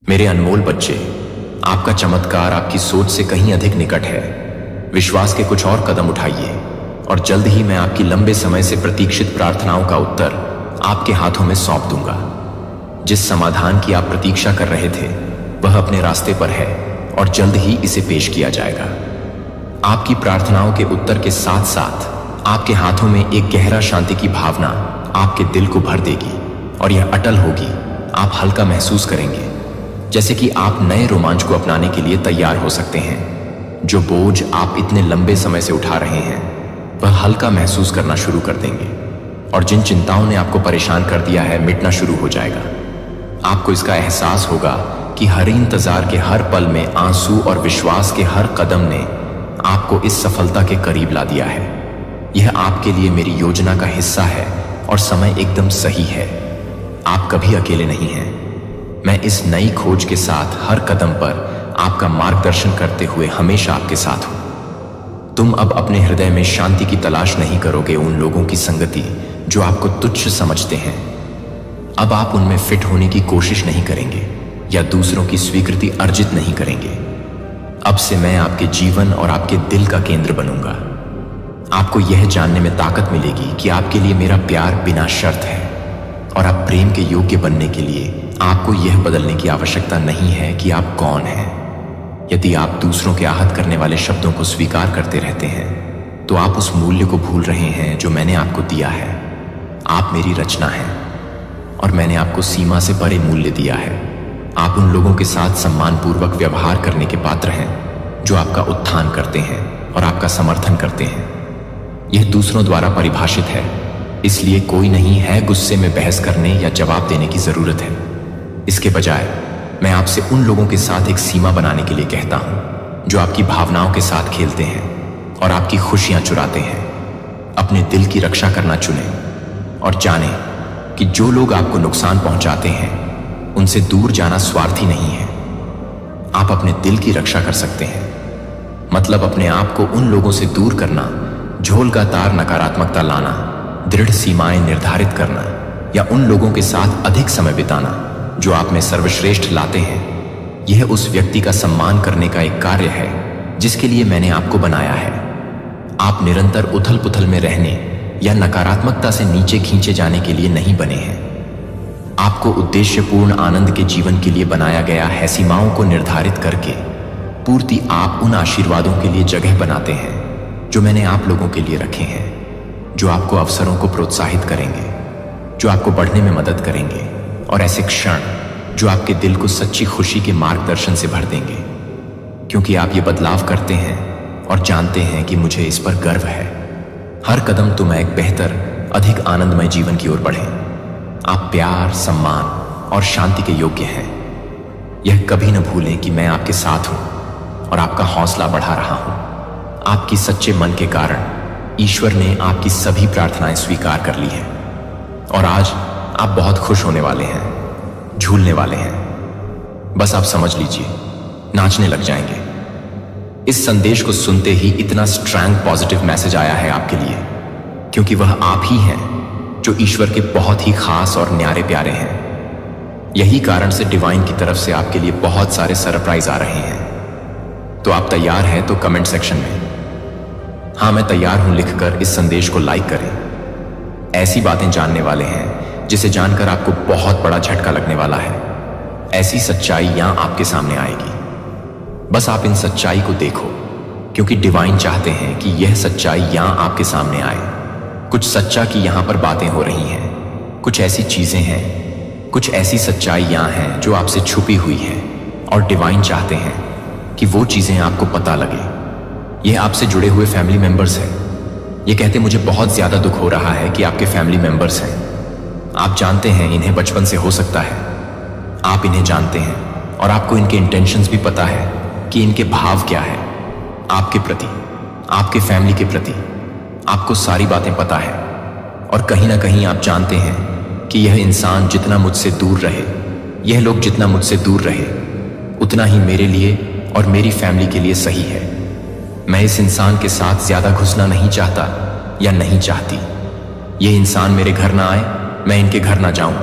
मेरे अनमोल बच्चे, आपका चमत्कार आपकी सोच से कहीं अधिक निकट है। विश्वास के कुछ और कदम उठाइए और जल्द ही मैं आपकी लंबे समय से प्रतीक्षित प्रार्थनाओं का उत्तर आपके हाथों में सौंप दूंगा। जिस समाधान की आप प्रतीक्षा कर रहे थे वह अपने रास्ते पर है और जल्द ही इसे पेश किया जाएगा। आपकी प्रार्थनाओं के उत्तर के साथ साथ आपके हाथों में एक गहरा शांति की भावना आपके दिल को भर देगी और यह अटल होगी। आप हल्का महसूस करेंगे, जैसे कि आप नए रोमांच को अपनाने के लिए तैयार हो सकते हैं। जो बोझ आप इतने लंबे समय से उठा रहे हैं वह हल्का महसूस करना शुरू कर देंगे और जिन चिंताओं ने आपको परेशान कर दिया है मिटना शुरू हो जाएगा। आपको इसका एहसास होगा कि हर इंतजार के हर पल में आंसू और विश्वास के हर कदम ने आपको इस सफलता के करीब ला दिया है। यह आपके लिए मेरी योजना का हिस्सा है और समय एकदम सही है। आप कभी अकेले नहीं हैं। मैं इस नई खोज के साथ हर कदम पर आपका मार्गदर्शन करते हुए हमेशा आपके साथ हूं। तुम अब अपने हृदय में शांति की तलाश नहीं करोगे उन लोगों की संगति जो आपको तुच्छ समझते हैं। अब आप उनमें फिट होने की कोशिश नहीं करेंगे या दूसरों की स्वीकृति अर्जित नहीं करेंगे। अब से मैं आपके जीवन और आपके दिल का केंद्र बनूंगा। आपको यह जानने में ताकत मिलेगी कि आपके लिए मेरा प्यार बिना शर्त है और आप प्रेम के योग्य बनने के लिए आपको यह बदलने की आवश्यकता नहीं है कि आप कौन हैं। यदि आप दूसरों के आहत करने वाले शब्दों को स्वीकार करते रहते हैं तो आप उस मूल्य को भूल रहे हैं जो मैंने आपको दिया है। आप मेरी रचना हैं और मैंने आपको सीमा से परे मूल्य दिया है। आप उन लोगों के साथ सम्मानपूर्वक व्यवहार करने के पात्र हैं जो आपका उत्थान करते हैं और आपका समर्थन करते हैं। यह दूसरों द्वारा परिभाषित है, इसलिए कोई नहीं है गुस्से में बहस करने या जवाब देने की जरूरत है। इसके बजाय मैं आपसे उन लोगों के साथ एक सीमा बनाने के लिए कहता हूं जो आपकी भावनाओं के साथ खेलते हैं और आपकी खुशियां चुराते हैं। अपने दिल की रक्षा करना चुनें और जानें कि जो लोग आपको नुकसान पहुंचाते हैं उनसे दूर जाना स्वार्थी नहीं है। आप अपने दिल की रक्षा कर सकते हैं, मतलब अपने आप को उन लोगों से दूर करना, झोलगातार नकारात्मकता लाना, दृढ़ सीमाएं निर्धारित करना या उन लोगों के साथ अधिक समय बिताना जो आप में सर्वश्रेष्ठ लाते हैं। यह उस व्यक्ति का सम्मान करने का एक कार्य है जिसके लिए मैंने आपको बनाया है। आप निरंतर उथल पुथल में रहने या नकारात्मकता से नीचे खींचे जाने के लिए नहीं बने हैं। आपको उद्देश्यपूर्ण आनंद के जीवन के लिए बनाया गया है। सीमाओं को निर्धारित करके पूर्ति आप उन आशीर्वादों के लिए जगह बनाते हैं जो मैंने आप लोगों के लिए रखे हैं, जो आपको अवसरों को प्रोत्साहित करेंगे, जो आपको बढ़ने में मदद करेंगे और ऐसे क्षण जो आपके दिल को सच्ची खुशी के मार्गदर्शन से भर देंगे। क्योंकि आप ये बदलाव करते हैं और जानते हैं कि मुझे इस पर गर्व है। हर कदम तुम एक बेहतर, अधिक आनंदमय जीवन की ओर बढ़ें। आप प्यार, सम्मान और शांति के योग्य हैं। यह कभी न भूलें कि मैं आपके साथ हूं और आपका हौसला बढ़ा रहा हूं। आपकी सच्चे मन के कारण ईश्वर ने आपकी सभी प्रार्थनाएं स्वीकार कर ली हैं और आज आप बहुत खुश होने वाले हैं, झूलने वाले हैं। बस आप समझ लीजिए, नाचने लग जाएंगे। इस संदेश को सुनते ही इतना स्ट्रांग पॉजिटिव मैसेज आया है आपके लिए, क्योंकि वह आप ही हैं जो ईश्वर के बहुत ही खास और न्यारे प्यारे हैं। यही कारण से डिवाइन की तरफ से आपके लिए बहुत सारे सरप्राइज आ रहे हैं। तो आप तैयार हैं तो कमेंट सेक्शन में हाँ मैं तैयार हूं लिखकर इस संदेश को लाइक करें। ऐसी बातें जानने वाले हैं जिसे जानकर आपको बहुत बड़ा झटका लगने वाला है। ऐसी सच्चाई यहां आपके सामने आएगी। बस आप इन सच्चाई को देखो, क्योंकि डिवाइन चाहते हैं कि यह सच्चाई यहां आपके सामने आए। कुछ सच्चा की यहां पर बातें हो रही हैं, कुछ ऐसी चीजें हैं, कुछ ऐसी सच्चाई यहां हैं जो आपसे छुपी हुई हैं और डिवाइन चाहते हैं कि वो चीजें आपको पता लगे। ये आपसे जुड़े हुए फैमिली मेंबर्स हैं। ये कहते मुझे बहुत ज्यादा दुख हो रहा है कि आपके फैमिली मेंबर्स हैं। आप जानते हैं इन्हें बचपन से हो सकता है। आप इन्हें जानते हैं और आपको इनके इंटेंशंस भी पता है कि इनके भाव क्या है आपके प्रति, आपके फैमिली के प्रति। आपको सारी बातें पता है और कहीं ना कहीं आप जानते हैं कि यह इंसान जितना मुझसे दूर रहे, यह लोग जितना मुझसे दूर रहे, उतना ही मेरे लिए और मेरी फैमिली के लिए सही है। मैं इस इंसान के साथ ज्यादा घुसना नहीं चाहता या नहीं चाहती। ये इंसान मेरे घर ना आए, मैं इनके घर ना जाऊं।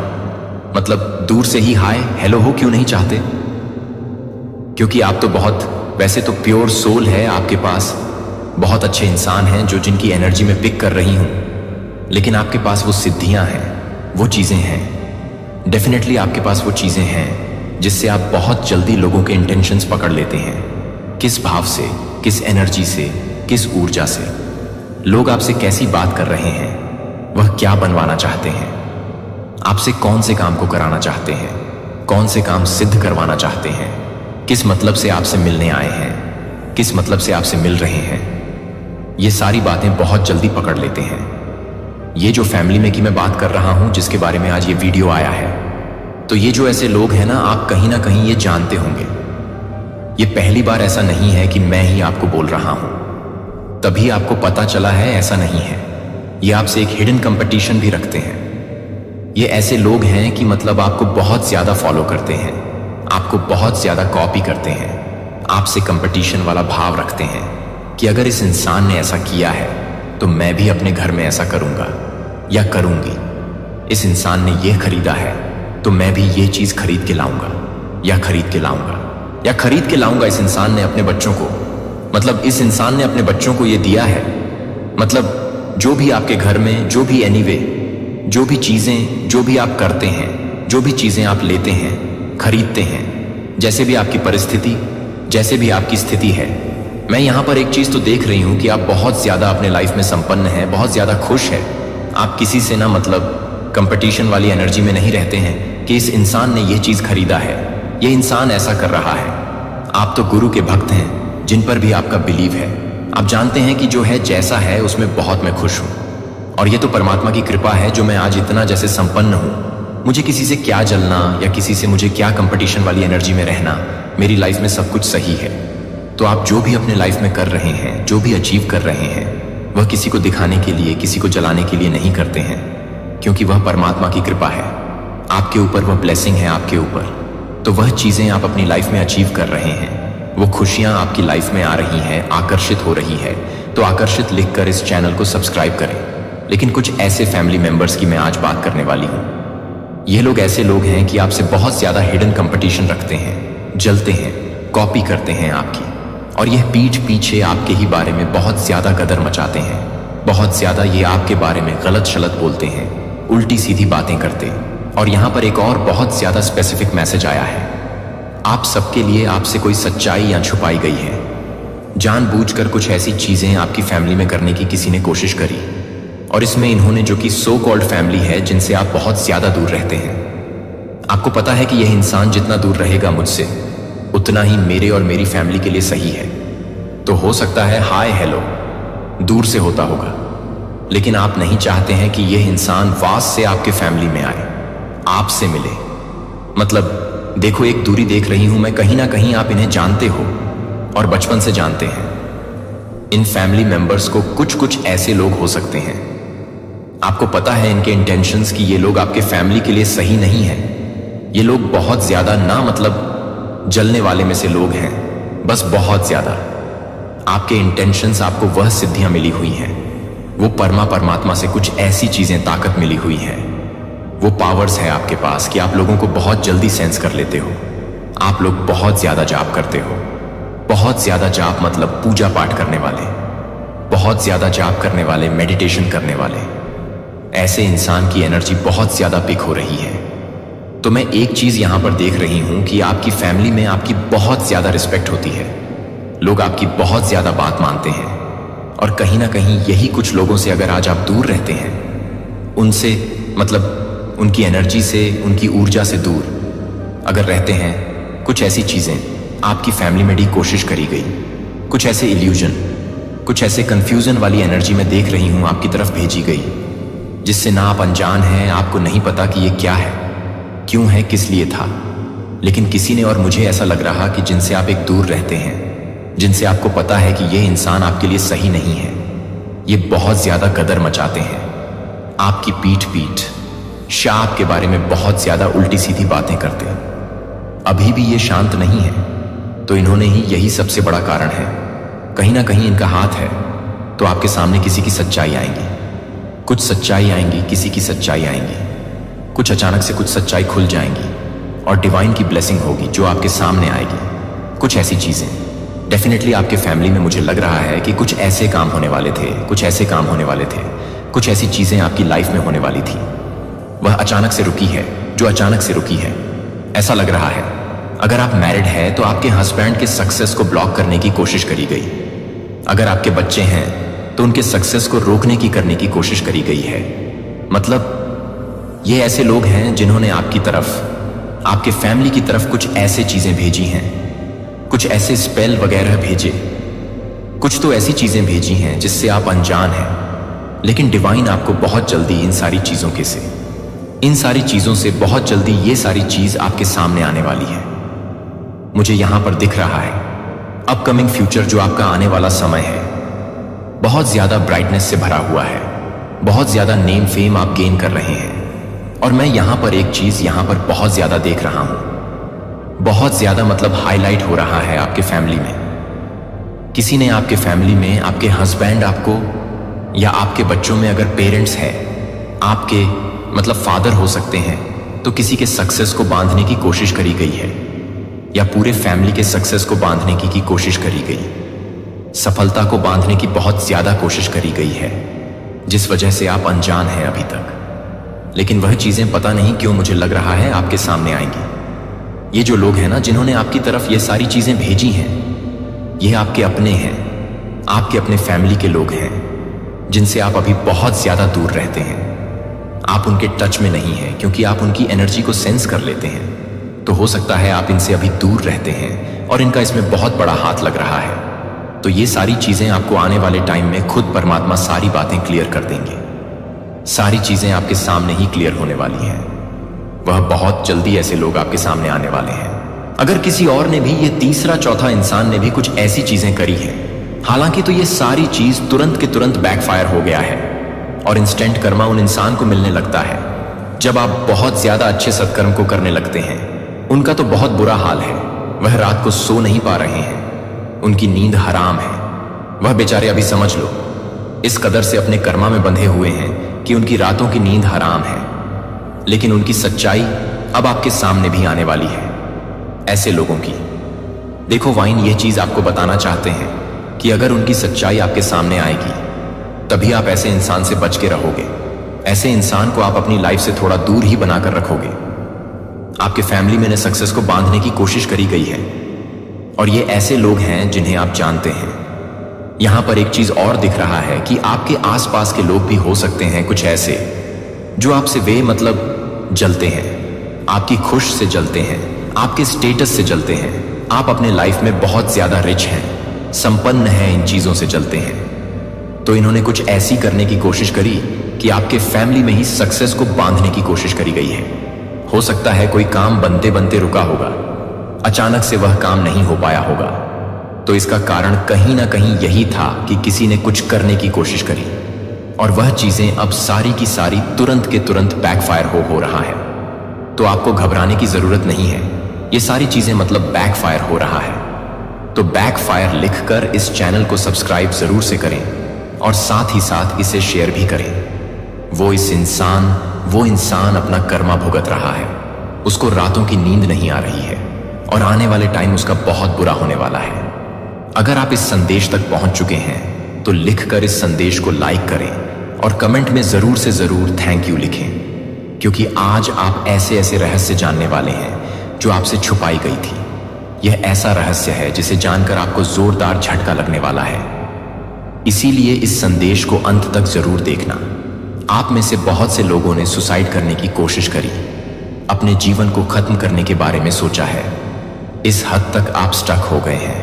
मतलब दूर से ही हाय हेलो हो क्यों नहीं चाहते? क्योंकि आप तो बहुत, वैसे तो प्योर सोल है आपके पास, बहुत अच्छे इंसान हैं जो जिनकी एनर्जी में पिक कर रही हूं, लेकिन आपके पास वो सिद्धियां हैं, वो चीजें हैं। डेफिनेटली आपके पास वो चीजें हैं जिससे आप बहुत जल्दी लोगों के इंटेंशंस पकड़ लेते हैं। किस भाव से, किस एनर्जी से, किस ऊर्जा से लोग आपसे कैसी बात कर रहे हैं, वह क्या बनवाना चाहते हैं, आपसे कौन से काम को कराना चाहते हैं, कौन से काम सिद्ध करवाना चाहते हैं, किस मतलब से आपसे मिलने आए हैं, किस मतलब से आपसे मिल रहे हैं, ये सारी बातें बहुत जल्दी पकड़ लेते हैं। ये जो फैमिली में की मैं बात कर रहा हूं, जिसके बारे में आज ये वीडियो आया है, तो ये जो ऐसे लोग हैं ना, आप कहीं ना कहीं ये जानते होंगे। ये पहली बार ऐसा नहीं है कि मैं ही आपको बोल रहा हूं, तभी आपको पता चला है, ऐसा नहीं है। ये आपसे एक हिडन कंपटीशन भी रखते हैं। ये ऐसे लोग हैं कि मतलब आपको बहुत ज्यादा फॉलो करते हैं, आपको बहुत ज्यादा कॉपी करते हैं, आपसे कंपटीशन वाला भाव रखते हैं कि अगर इस इंसान ने ऐसा किया है तो मैं भी अपने घर में ऐसा करूंगा या करूंगी। इस इंसान ने ये खरीदा है तो मैं भी ये चीज खरीद के लाऊंगा या खरीद के लाऊंगा या खरीद के लाऊंगा। इस इंसान ने अपने बच्चों को, मतलब इस इंसान ने अपने बच्चों को ये दिया है, मतलब जो भी आपके घर में, जो भी एनीवे, जो भी चीजें, जो भी आप करते हैं, जो भी चीजें आप लेते हैं, खरीदते हैं, जैसे भी आपकी परिस्थिति, जैसे भी आपकी स्थिति है, मैं यहां पर एक चीज तो देख रही हूं कि आप बहुत ज्यादा अपने लाइफ में संपन्न हैं, बहुत ज्यादा खुश है। आप किसी से ना मतलब कंपटीशन वाली एनर्जी में नहीं रहते हैं कि इस इंसान ने ये चीज खरीदा है, ये इंसान ऐसा कर रहा है। आप तो गुरु के भक्त हैं, जिन पर भी आपका बिलीव है। आप जानते हैं कि जो है जैसा है उसमें बहुत मैं खुश हूं, और ये तो परमात्मा की कृपा है जो मैं आज इतना जैसे संपन्न हूं। मुझे किसी से क्या जलना या किसी से मुझे क्या कंपटीशन वाली एनर्जी में रहना, मेरी लाइफ में सब कुछ सही है। तो आप जो भी अपने लाइफ में कर रहे हैं, जो भी अचीव कर रहे हैं, वह किसी को दिखाने के लिए, किसी को जलाने के लिए नहीं करते हैं, क्योंकि वह परमात्मा की कृपा है आपके ऊपर, वह ब्लेसिंग है आपके ऊपर। तो वह चीजें आप अपनी लाइफ में अचीव कर रहे हैं, वो खुशियां आपकी लाइफ में आ रही हैं, आकर्षित हो रही है। तो आकर्षित लिखकर इस चैनल को सब्सक्राइब करें। लेकिन कुछ ऐसे फैमिली मेंबर्स की मैं आज बात करने वाली हूं। ये लोग ऐसे लोग हैं कि आपसे बहुत ज्यादा हिडन कंपटीशन रखते हैं, जलते हैं, कॉपी करते हैं आपकी, और यह पीठ पीछे आपके ही बारे में बहुत ज्यादा गदर मचाते हैं। बहुत ज्यादा ये आपके बारे में गलत शलत बोलते हैं, उल्टी सीधी बातें करते। और यहां पर एक और बहुत ज्यादा स्पेसिफिक मैसेज आया है, आप सबके लिए आपसे कोई सच्चाई या छुपाई गई है। जानबूझकर कुछ ऐसी चीजें आपकी फैमिली में करने की किसी ने कोशिश करी, और इसमें इन्होंने, जो कि सो कॉल्ड फैमिली है, जिनसे आप बहुत ज्यादा दूर रहते हैं, आपको पता है कि यह इंसान जितना दूर रहेगा मुझसे, उतना ही मेरे और मेरी फैमिली के लिए सही है। तो हो सकता है हाय हेलो दूर से होता होगा, लेकिन आप नहीं चाहते हैं कि यह इंसान वास से आपके फैमिली में आए, आपसे मिले। मतलब देखो, एक दूरी देख रही हूं मैं, कहीं ना कहीं आप इन्हें जानते हो और बचपन से जानते हैं। इन फैमिली मेंबर्स को कुछ ऐसे लोग हो सकते हैं, आपको पता है इनके इंटेंशंस कि ये लोग आपके फैमिली के लिए सही नहीं है। ये लोग बहुत ज्यादा ना मतलब जलने वाले में से लोग हैं, बस बहुत ज्यादा। आपके इंटेंशंस, आपको वह सिद्धियां मिली हुई हैं, वो परमात्मा से कुछ ऐसी चीजें, ताकत मिली हुई है, वो पावर्स है आपके पास कि आप लोगों को बहुत जल्दी सेंस कर लेते हो। आप लोग बहुत ज्यादा जाप करते हो, बहुत ज्यादा जाप मतलब पूजा पाठ करने वाले, बहुत ज्यादा जाप करने वाले, मेडिटेशन करने वाले। ऐसे इंसान की एनर्जी बहुत ज्यादा पिक हो रही है। तो मैं एक चीज यहां पर देख रही हूं कि आपकी फैमिली में आपकी बहुत ज्यादा रिस्पेक्ट होती है, लोग आपकी बहुत ज्यादा बात मानते हैं, और कहीं ना कहीं यही कुछ लोगों से अगर आज आप दूर रहते हैं, उनसे मतलब उनकी एनर्जी से, उनकी ऊर्जा से दूर अगर रहते हैं, कुछ ऐसी चीजें आपकी फैमिली में भी कोशिश करी गई, कुछ ऐसे इल्यूजन, कुछ ऐसे कंफ्यूजन वाली एनर्जी में देख रही हूं आपकी तरफ भेजी गई, जिससे ना आप अनजान हैं, आपको नहीं पता कि ये क्या है, क्यों है, किस लिए था। लेकिन किसी ने और मुझे ऐसा लग रहा कि जिनसे आप एक दूर रहते हैं, जिनसे आपको पता है कि ये इंसान आपके लिए सही नहीं है, ये बहुत ज्यादा गदर मचाते हैं, आपकी पीठ शाप के बारे में बहुत ज्यादा उल्टी सीधी बातें करते हैं। अभी भी ये शांत नहीं है, तो इन्होंने ही, यही सबसे बड़ा कारण है। कहीं ना कहीं इनका हाथ है, तो आपके सामने किसी की सच्चाई आएंगी, कुछ सच्चाई आएंगी, किसी की सच्चाई आएंगी, कुछ अचानक से कुछ सच्चाई खुल जाएंगी और डिवाइन की ब्लेसिंग होगी जो आपके सामने आएगी। कुछ ऐसी चीजें। डेफिनेटली आपके फैमिली में मुझे लग रहा है कि कुछ ऐसे काम होने वाले थे, कुछ ऐसे काम होने वाले थे, कुछ ऐसी चीजें आपकी लाइफ में होने वाली थी। वह अचानक से रुकी है, जो अचानक से रुकी है। ऐसा लग रहा है अगर आप मैरिड है तो आपके हस्बैंड के सक्सेस को ब्लॉक करने की कोशिश करी गई। अगर आपके बच्चे हैं तो उनके सक्सेस को रोकने की करने की कोशिश करी गई है। मतलब ये ऐसे लोग हैं जिन्होंने आपकी तरफ, आपके फैमिली की तरफ कुछ ऐसे चीजें भेजी हैं, कुछ ऐसे स्पेल वगैरह भेजे, कुछ तो ऐसी चीजें भेजी हैं जिससे आप अनजान हैं। लेकिन डिवाइन आपको बहुत जल्दी इन सारी चीजों के से, इन सारी चीजों से बहुत जल्दी ये सारी चीज आपके सामने आने वाली है। मुझे यहां पर दिख रहा है अपकमिंग फ्यूचर, जो आपका आने वाला समय है, बहुत ज्यादा ब्राइटनेस से भरा हुआ है। बहुत ज्यादा नेम फेम आप गेन कर रहे हैं। और मैं यहां पर एक चीज यहां पर बहुत ज्यादा देख रहा हूं, बहुत ज्यादा मतलब हाईलाइट हो रहा है आपके फैमिली में। किसी ने आपके फैमिली में, आपके हस्बैंड आपको या आपके बच्चों में अगर पेरेंट्स है, आपके मतलब फादर हो सकते हैं, तो किसी के सक्सेस को बांधने की कोशिश करी गई है, या पूरे फैमिली के सक्सेस को बांधने की कोशिश करी गई। सफलता को बांधने की बहुत ज्यादा कोशिश करी गई है, जिस वजह से आप अनजान हैं अभी तक। लेकिन वह चीजें पता नहीं क्यों मुझे लग रहा है आपके सामने आएंगी। ये जो लोग हैं ना जिन्होंने आपकी तरफ ये सारी चीजें भेजी हैं, ये आपके अपने हैं, आपके अपने फैमिली के लोग हैं जिनसे आप अभी बहुत ज्यादा दूर रहते हैं। आप उनके टच में नहीं हैं क्योंकि आप उनकी एनर्जी को सेंस कर लेते हैं। तो हो सकता है आप इनसे अभी दूर रहते हैं और इनका इसमें बहुत बड़ा हाथ लग रहा है। तो ये सारी चीजें आपको आने वाले टाइम में खुद परमात्मा सारी बातें क्लियर कर देंगे। सारी चीजें आपके सामने ही क्लियर होने वाली हैं। वह बहुत जल्दी ऐसे लोग आपके सामने आने वाले हैं। अगर किसी और ने भी, ये तीसरा चौथा इंसान ने भी कुछ ऐसी चीजें करी हैं, हालांकि तो ये सारी चीज तुरंत के तुरंत बैकफायर हो गया है और इंस्टेंट कर्मा उन इंसान को मिलने लगता है जब आप बहुत ज्यादा अच्छे सत्कर्म को करने लगते हैं। उनका तो बहुत बुरा हाल है, वह रात को सो नहीं पा रहे हैं, उनकी नींद हराम है। वह बेचारे अभी समझ लो इस कदर से अपने कर्मा में बंधे हुए हैं कि उनकी रातों की नींद हराम है। लेकिन उनकी सच्चाई अब आपके सामने भी आने वाली है ऐसे लोगों की। देखो वाइन ये चीज आपको बताना चाहते हैं कि अगर उनकी सच्चाई आपके सामने आएगी तभी आप ऐसे इंसान से बच के रहोगे। ऐसे इंसान को आप अपनी लाइफ से थोड़ा दूर ही बनाकर रखोगे। आपके फैमिली में सक्सेस को बांधने की कोशिश करी गई है और ये ऐसे लोग हैं जिन्हें आप जानते हैं। यहां पर एक चीज और दिख रहा है कि आपके आसपास के लोग भी हो सकते हैं कुछ ऐसे जो आपसे वे मतलब जलते हैं, आपकी खुश से जलते हैं, आपके स्टेटस से जलते हैं। आप अपने लाइफ में बहुत ज्यादा रिच हैं, संपन्न हैं, इन चीजों से जलते हैं। तो इन्होंने कुछ ऐसी करने की कोशिश करी कि आपके फैमिली में ही सक्सेस को बांधने की कोशिश करी गई है। हो सकता है कोई काम बनते बनते रुका होगा, अचानक से वह काम नहीं हो पाया होगा। तो इसका कारण कहीं ना कहीं यही था कि किसी ने कुछ करने की कोशिश करी और वह चीजें अब सारी की सारी तुरंत के तुरंत बैकफायर हो रहा है। तो आपको घबराने की जरूरत नहीं है, ये सारी चीजें मतलब बैकफायर हो रहा है। तो बैकफायर लिखकर इस चैनल को सब्सक्राइब जरूर से करें और साथ ही साथ इसे शेयर भी करें। वो इंसान अपना कर्मा भुगत रहा है, उसको रातों की नींद नहीं आ रही है और आने वाले टाइम उसका बहुत बुरा होने वाला है। अगर आप इस संदेश तक पहुंच चुके हैं तो लिखकर इस संदेश को लाइक करें और कमेंट में जरूर से जरूर थैंक यू लिखें, क्योंकि आज आप ऐसे ऐसे रहस्य जानने वाले हैं जो आपसे छुपाई गई थी। यह ऐसा रहस्य है जिसे जानकर आपको जोरदार झटका लगने वाला है। इसीलिए इस संदेश को अंत तक जरूर देखना। आप में से बहुत से लोगों ने सुसाइड करने की कोशिश करी, अपने जीवन को खत्म करने के बारे में सोचा है। इस हद तक आप स्टक हो गए हैं,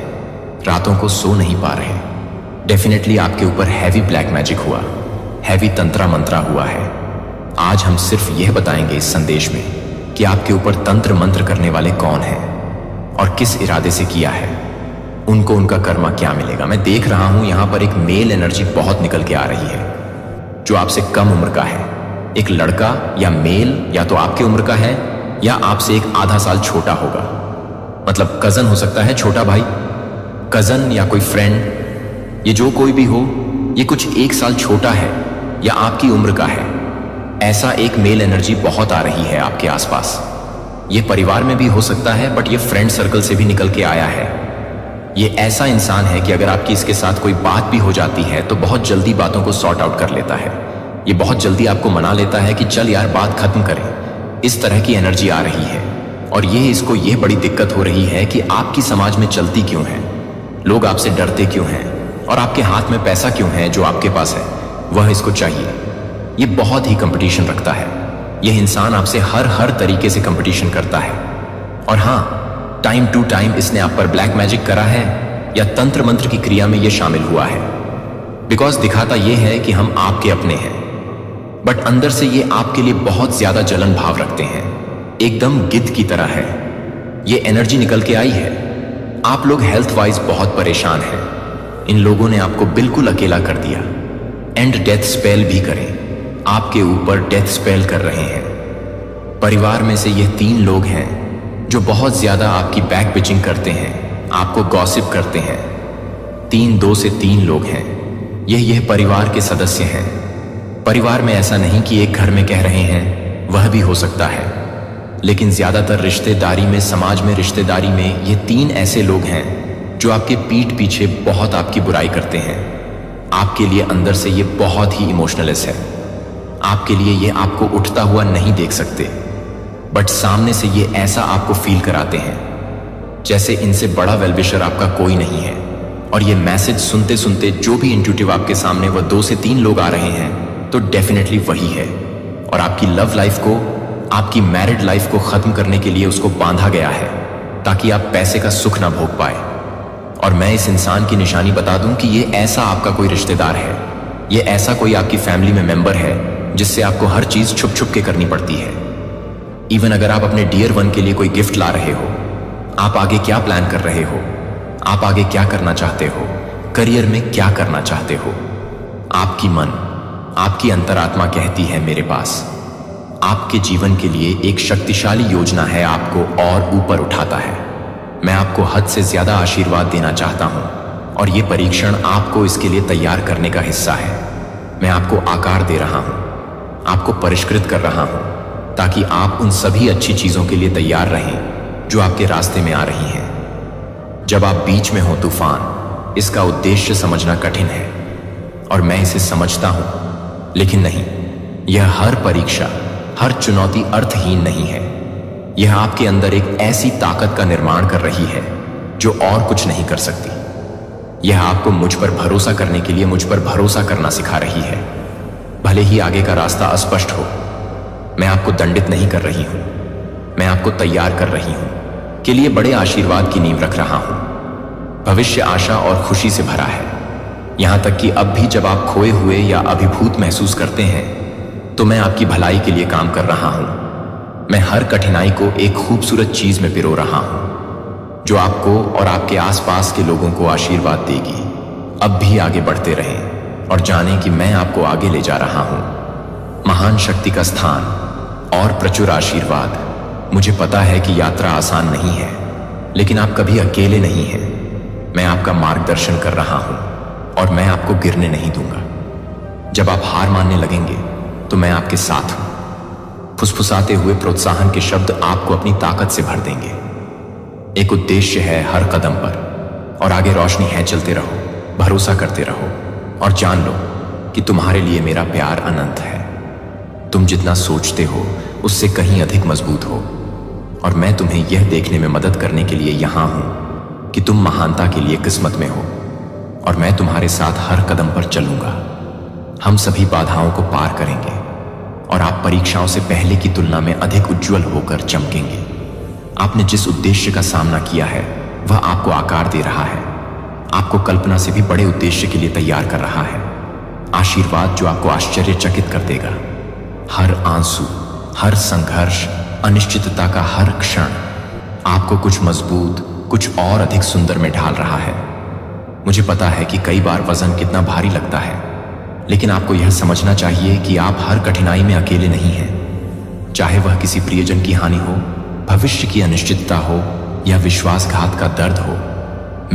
रातों को सो नहीं पा रहे। डेफिनेटली आपके ऊपर हैवी ब्लैक मैजिक हुआ, हैवी तंत्रा मंत्रा हुआ है। आज हम सिर्फ यह बताएंगे इस संदेश में कि आपके ऊपर तंत्र मंत्र करने वाले कौन हैं और किस इरादे से किया है, उनको उनका कर्मा क्या मिलेगा। मैं देख रहा हूं यहां पर एक मेल एनर्जी बहुत निकल के आ रही है जो आपसे कम उम्र का है। एक लड़का या मेल या तो आपके उम्र का है या आपसे एक आधा साल छोटा होगा, मतलब कजन हो सकता है, छोटा भाई, कजन या कोई फ्रेंड। ये जो कोई भी हो, ये कुछ एक साल छोटा है या आपकी उम्र का है। ऐसा एक मेल एनर्जी बहुत आ रही है आपके आसपास। ये परिवार में भी हो सकता है, बट ये फ्रेंड सर्कल से भी निकल के आया है। ये ऐसा इंसान है कि अगर आपकी इसके साथ कोई बात भी हो जाती है तो बहुत जल्दी बातों को सॉर्ट आउट कर लेता है। ये बहुत जल्दी आपको मना लेता है कि चल यार बात खत्म करें। इस तरह की एनर्जी आ रही है और इसको ये बड़ी दिक्कत हो रही है कि आपकी समाज में चलती क्यों है, लोग आपसे डरते क्यों हैं और आपके हाथ में पैसा क्यों है जो आपके पास है वह इसको चाहिए। ये बहुत ही कंपटीशन रखता है। यह इंसान आपसे हर तरीके से कंपटीशन करता है। और हाँ, टाइम टू टाइम इसने आप पर ब्लैक मैजिक करा है या तंत्र मंत्र की क्रिया में यह शामिल हुआ है। बिकॉज दिखाता यह है कि हम आपके अपने हैं, बट अंदर से ये आपके लिए बहुत ज्यादा जलन भाव रखते हैं, एकदम गिद्ध की तरह है। ये एनर्जी निकल के आई है। आप लोग हेल्थ वाइज बहुत परेशान हैं। इन लोगों ने आपको बिल्कुल अकेला कर दिया। एंड डेथ स्पेल भी करें, आपके ऊपर डेथ स्पेल कर रहे हैं। परिवार में से ये 3 लोग हैं जो बहुत ज्यादा आपकी बैक पिचिंग करते हैं, आपको गॉसिप करते हैं। 2 से 3 लोग हैं। यह परिवार के सदस्य हैं। परिवार में ऐसा नहीं कि एक घर में कह रहे हैं, वह भी हो सकता है, लेकिन ज्यादातर रिश्तेदारी में, समाज में, रिश्तेदारी में ये 3 ऐसे लोग हैं जो आपके पीठ पीछे बहुत आपकी बुराई करते हैं। आपके लिए अंदर से ये बहुत ही इमोशनलेस है। आपके लिए ये आपको उठता हुआ नहीं देख सकते, बट सामने से ये ऐसा आपको फील कराते हैं जैसे इनसे बड़ा वेलविशर आपका कोई नहीं है। और ये मैसेज सुनते सुनते जो भी इंट्यूटिव आपके सामने वह 2 से 3 लोग आ रहे हैं तो डेफिनेटली वही है। और आपकी लव लाइफ को, आपकी मैरिड लाइफ को खत्म करने के लिए उसको बांधा गया है ताकि आप पैसे का सुख ना भोग पाए। और मैं इस इंसान की निशानी बता दूं कि ये ऐसा आपका कोई रिश्तेदार है, ये ऐसा कोई आपकी फैमिली में मेंबर है जिससे आपको हर चीज छुप छुप के करनी पड़ती है। इवन अगर आप अपने डियर वन के लिए कोई गिफ्ट ला रहे हो, आप आगे क्या प्लान कर रहे हो, आप आगे क्या करना चाहते हो, करियर में क्या करना चाहते हो, आपकी मन, आपकी अंतरात्मा कहती है मेरे पास आपके जीवन के लिए एक शक्तिशाली योजना है, आपको और ऊपर उठाता है। मैं आपको हद से ज्यादा आशीर्वाद देना चाहता हूं और ये परीक्षण आपको इसके लिए तैयार करने का हिस्सा है। मैं आपको आकार दे रहा हूं, आपको परिष्कृत कर रहा हूं ताकि आप उन सभी अच्छी चीजों के लिए तैयार रहें जो आपके रास्ते में आ रही हैं। जब आप बीच में हो तूफान, इसका उद्देश्य समझना कठिन है और मैं इसे समझता हूं, लेकिन नहीं, यह हर परीक्षा, हर चुनौती अर्थहीन नहीं है। यह आपके अंदर एक ऐसी ताकत का निर्माण कर रही है जो और कुछ नहीं कर सकती। यह आपको मुझ पर भरोसा करने के लिए मुझ पर भरोसा करना सिखा रही है। भले ही आगे का रास्ता अस्पष्ट हो, मैं आपको दंडित नहीं कर रही हूं, मैं आपको तैयार कर रही हूं के लिए बड़े आशीर्वाद की नींव रख रहा हूं। भविष्य आशा और खुशी से भरा है। यहां तक कि अब भी जब आप खोए हुए या अभिभूत महसूस करते हैं तो मैं आपकी भलाई के लिए काम कर रहा हूं। मैं हर कठिनाई को एक खूबसूरत चीज में पिरो रहा हूं जो आपको और आपके आसपास के लोगों को आशीर्वाद देगी। अब भी आगे बढ़ते रहें और जानें कि मैं आपको आगे ले जा रहा हूं। महान शक्ति का स्थान और प्रचुर आशीर्वाद। मुझे पता है कि यात्रा आसान नहीं है, लेकिन आप कभी अकेले नहीं हैं। मैं आपका मार्गदर्शन कर रहा हूं और मैं आपको गिरने नहीं दूंगा। जब आप हार मानने लगेंगे तो मैं आपके साथ हूं। फुसफुसाते हुए प्रोत्साहन के शब्द आपको अपनी ताकत से भर देंगे। एक उद्देश्य है हर कदम पर और आगे रोशनी है। चलते रहो, भरोसा करते रहो और जान लो कि तुम्हारे लिए मेरा प्यार अनंत है। तुम जितना सोचते हो उससे कहीं अधिक मजबूत हो और मैं तुम्हें यह देखने में मदद करने के लिए यहां हूं कि तुम महानता के लिए किस्मत में हो और मैं तुम्हारे साथ हर कदम पर चलूंगा। हम सभी बाधाओं को पार करेंगे और आप परीक्षाओं से पहले की तुलना में अधिक उज्जवल होकर चमकेंगे। आपने जिस उद्देश्य का सामना किया है वह आपको आकार दे रहा है, आपको कल्पना से भी बड़े उद्देश्य के लिए तैयार कर रहा है। आशीर्वाद जो आपको आश्चर्यचकित कर देगा। हर आंसू, हर संघर्ष, अनिश्चितता का हर क्षण आपको कुछ मजबूत, कुछ और अधिक सुंदर में ढाल रहा है। मुझे पता है कि कई बार वजन कितना भारी लगता है, लेकिन आपको यह समझना चाहिए कि आप हर कठिनाई में अकेले नहीं हैं। चाहे वह किसी प्रियजन की हानि हो, भविष्य की अनिश्चितता हो या विश्वासघात का दर्द हो,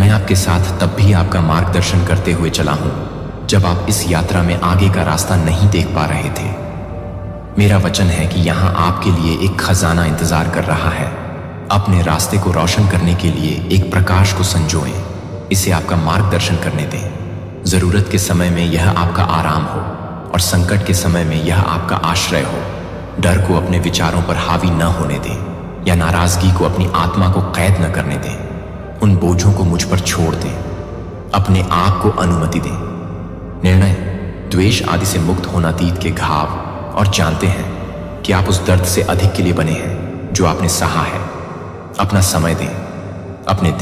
मैं आपके साथ तब भी आपका मार्गदर्शन करते हुए चला हूं जब आप इस यात्रा में आगे का रास्ता नहीं देख पा रहे थे। मेरा वचन है कि यहां आपके लिए एक खजाना इंतजार कर रहा है। अपने रास्ते को रोशन करने के लिए एक प्रकाश को संजोएं इसे आपका मार्गदर्शन करने दें। जरूरत के समय में यह आपका आराम हो और संकट के समय में यह आपका आश्रय हो। डर को अपने विचारों पर हावी न होने दें या नाराजगी को अपनी आत्मा को कैद न करने दें। उन बोझों को मुझ पर छोड़ दें, अपने आप को अनुमति दें। निर्णय, द्वेष आदि से मुक्त होना अतीत के घाव, और जानते हैं कि आप उस दर्द से अधिक के लिए बने हैं जो आपने सहा है। अपना समय दें, अपने